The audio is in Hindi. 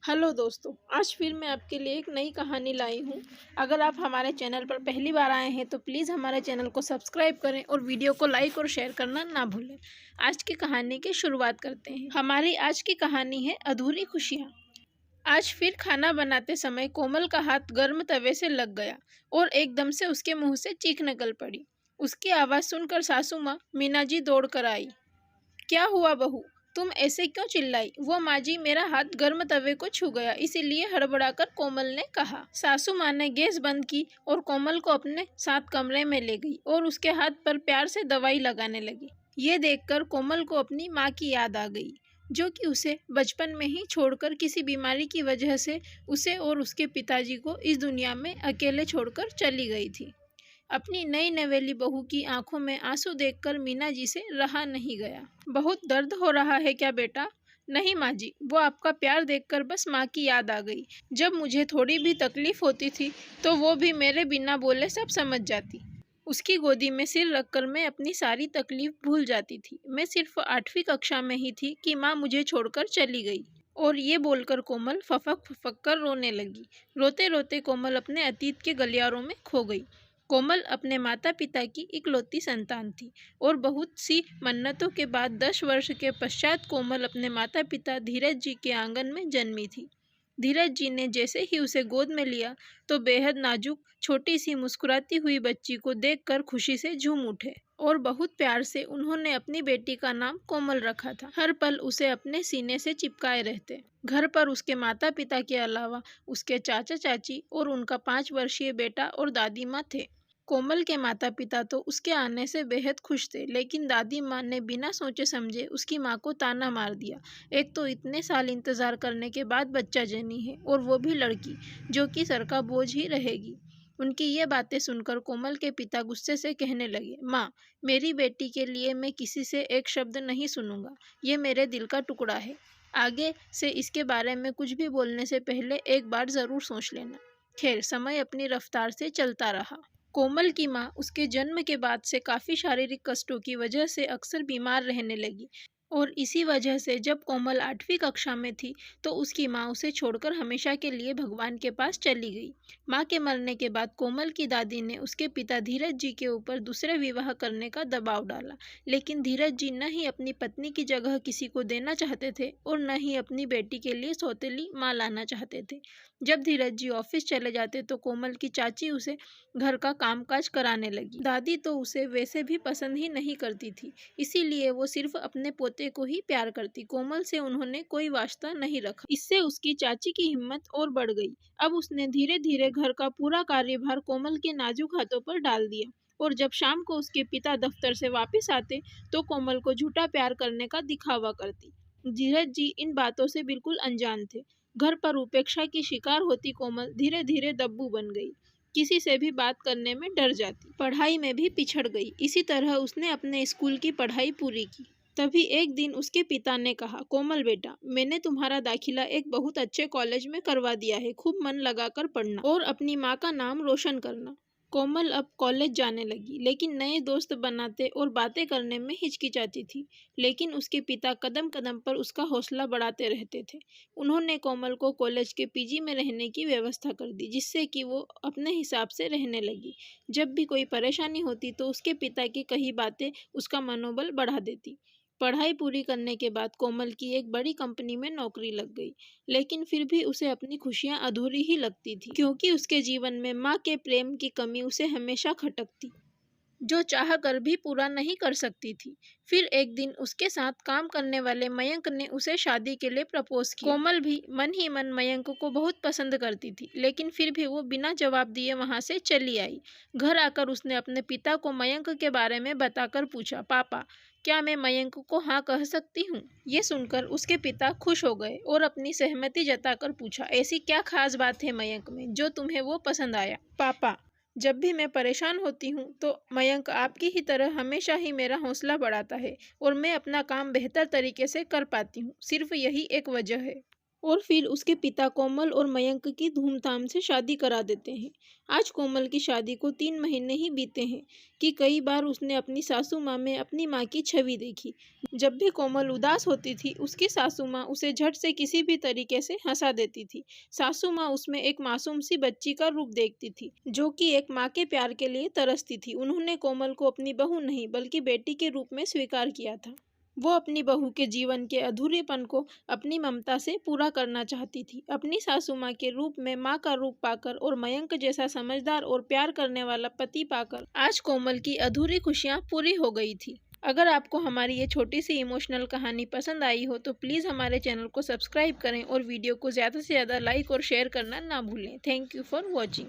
हेलो दोस्तों, आज फिर मैं आपके लिए एक नई कहानी लाई हूँ। अगर आप हमारे चैनल पर पहली बार आए हैं तो प्लीज़ हमारे चैनल को सब्सक्राइब करें और वीडियो को लाइक और शेयर करना ना भूलें। आज की कहानी की शुरुआत करते हैं। हमारी आज की कहानी है अधूरी खुशियाँ। आज फिर खाना बनाते समय कोमल का हाथ गर्म तवे से लग गया और एकदम से उसके मुंह से चीख निकल पड़ी। उसकी आवाज़ सुनकर सासू माँ मीना जी दौड़ कर आई। क्या हुआ बहू, तुम ऐसे क्यों चिल्लाई? वो माँ जी, मेरा हाथ गर्म तवे को छू गया, इसीलिए हड़बड़ाकर कोमल ने कहा। सासू माँ ने गैस बंद की और कोमल को अपने साथ कमरे में ले गई और उसके हाथ पर प्यार से दवाई लगाने लगी। ये देखकर कोमल को अपनी माँ की याद आ गई, जो कि उसे बचपन में ही छोड़कर किसी बीमारी की वजह से उसे और उसके पिताजी को इस दुनिया में अकेले छोड़कर चली गई थी। अपनी नई नवेली बहू की आंखों में आंसू देखकर मीना जी से रहा नहीं गया। बहुत दर्द हो रहा है क्या बेटा? नहीं माँ जी, वो आपका प्यार देखकर बस माँ की याद आ गई। जब मुझे थोड़ी भी तकलीफ होती थी तो वो भी मेरे बिना बोले सब समझ जाती। उसकी गोदी में सिर रखकर मैं अपनी सारी तकलीफ भूल जाती थी। मैं सिर्फ 8वीं कक्षा में ही थी कि माँ मुझे छोड़कर चली गई। और ये बोलकर कोमल फफक फफक कर रोने लगी। रोते रोते कोमल अपने अतीत के गलियारों में खो गई। कोमल अपने माता पिता की इकलौती संतान थी और बहुत सी मन्नतों के बाद 10 वर्ष के पश्चात कोमल अपने माता पिता धीरज जी के आंगन में जन्मी थी। धीरज जी ने जैसे ही उसे गोद में लिया तो बेहद नाजुक छोटी सी मुस्कुराती हुई बच्ची को देखकर खुशी से झूम उठे और बहुत प्यार से उन्होंने अपनी बेटी का नाम कोमल रखा था। हर पल उसे अपने सीने से चिपकाए रहते। घर पर उसके माता पिता के अलावा उसके चाचा चाची और उनका 5 वर्षीय बेटा और दादी माँ थे। कोमल के माता पिता तो उसके आने से बेहद खुश थे, लेकिन दादी माँ ने बिना सोचे समझे उसकी माँ को ताना मार दिया। एक तो इतने साल इंतजार करने के बाद बच्चा जनी है और वो भी लड़की, जो कि सर का बोझ ही रहेगी। उनकी ये बातें सुनकर कोमल के पिता गुस्से से कहने लगे, माँ, मेरी बेटी के लिए मैं किसी से एक शब्द नहीं सुनूंगा। ये मेरे दिल का टुकड़ा है। आगे से इसके बारे में कुछ भी बोलने से पहले एक बार जरूर सोच लेना। खैर, समय अपनी रफ्तार से चलता रहा। कोमल की माँ उसके जन्म के बाद से काफ़ी शारीरिक कष्टों की वजह से अक्सर बीमार रहने लगी और इसी वजह से जब कोमल 8वीं कक्षा में थी तो उसकी माँ उसे छोड़कर हमेशा के लिए भगवान के पास चली गई। माँ के मरने के बाद कोमल की दादी ने उसके पिता धीरज जी के ऊपर दूसरे विवाह करने का दबाव डाला, लेकिन धीरज जी न ही अपनी पत्नी की जगह किसी को देना चाहते थे और न ही अपनी बेटी के लिए सौतेली माँ लाना चाहते थे। जब धीरज जी ऑफिस चले जाते तो कोमल की चाची उसे घर का कामकाज कराने लगी। दादी तो उसे वैसे भी पसंद ही नहीं करती थी, इसीलिए वो सिर्फ अपने पोते को ही प्यार करती। कोमल से उन्होंने कोई वास्ता नहीं रखा। इससे उसकी चाची की हिम्मत और बढ़ गई। अब उसने धीरे धीरे घर का पूरा कार्यभार कोमल के नाजुक हाथों पर डाल दिया और जब शाम को उसके पिता दफ्तर से वापस आते तो कोमल को झूठा प्यार करने का दिखावा करती। धीरज जी इन बातों से बिल्कुल अनजान थे। घर पर उपेक्षा की शिकार होती कोमल धीरे धीरे दब्बू बन गई। किसी से भी बात करने में डर जाती, पढ़ाई में भी पिछड़ गई। इसी तरह उसने अपने स्कूल की पढ़ाई पूरी की। तभी एक दिन उसके पिता ने कहा, कोमल बेटा, मैंने तुम्हारा दाखिला एक बहुत अच्छे कॉलेज में करवा दिया है। खूब मन लगाकर पढ़ना और अपनी माँ का नाम रोशन करना। कोमल अब कॉलेज जाने लगी, लेकिन नए दोस्त बनाते और बातें करने में हिचकिचाती थी। लेकिन उसके पिता कदम कदम पर उसका हौसला बढ़ाते रहते थे। उन्होंने कोमल को कॉलेज के पीजी में रहने की व्यवस्था कर दी, जिससे कि वो अपने हिसाब से रहने लगी। जब भी कोई परेशानी होती तो उसके पिता की कही बातें उसका मनोबल बढ़ा देती। पढ़ाई पूरी करने के बाद कोमल की एक बड़ी कंपनी में नौकरी लग गई, लेकिन फिर भी उसे अपनी खुशियां अधूरी ही लगती थी, क्योंकि उसके जीवन में माँ के प्रेम की कमी उसे हमेशा खटकती, जो चाह कर भी पूरा नहीं कर सकती थी। फिर एक दिन उसके साथ काम करने वाले मयंक ने उसे शादी के लिए प्रपोज किया। कोमल भी मन ही मन मयंक को बहुत पसंद करती थी, लेकिन फिर भी वो बिना जवाब दिए वहां से चली आई। घर आकर उसने अपने पिता को मयंक के बारे में बताकर पूछा, पापा, क्या मैं मयंक को हाँ कह सकती हूँ? ये सुनकर उसके पिता खुश हो गए और अपनी सहमति जताकर पूछा, ऐसी क्या खास बात है मयंक में जो तुम्हें वो पसंद आया? पापा, जब भी मैं परेशान होती हूँ तो मयंक आपकी ही तरह हमेशा ही मेरा हौसला बढ़ाता है और मैं अपना काम बेहतर तरीके से कर पाती हूँ। सिर्फ यही एक वजह है। और फिर उसके पिता कोमल और मयंक की धूमधाम से शादी करा देते हैं। आज कोमल की शादी को 3 महीने ही बीते हैं कि कई बार उसने अपनी सासू माँ में अपनी माँ की छवि देखी। जब भी कोमल उदास होती थी, उसकी सासू माँ उसे झट से किसी भी तरीके से हंसा देती थी। सासू माँ उसमें एक मासूम सी बच्ची का रूप देखती थी, जो कि एक माँ के प्यार के लिए तरसती थी। उन्होंने कोमल को अपनी बहू नहीं बल्कि बेटी के रूप में स्वीकार किया था। वो अपनी बहू के जीवन के अधूरेपन को अपनी ममता से पूरा करना चाहती थी। अपनी सासू माँ के रूप में माँ का रूप पाकर और मयंक जैसा समझदार और प्यार करने वाला पति पाकर आज कोमल की अधूरी खुशियाँ पूरी हो गई थी। अगर आपको हमारी ये छोटी सी इमोशनल कहानी पसंद आई हो तो प्लीज़ हमारे चैनल को सब्सक्राइब करें और वीडियो को ज़्यादा से ज़्यादा लाइक और शेयर करना ना भूलें। Thank you for watching.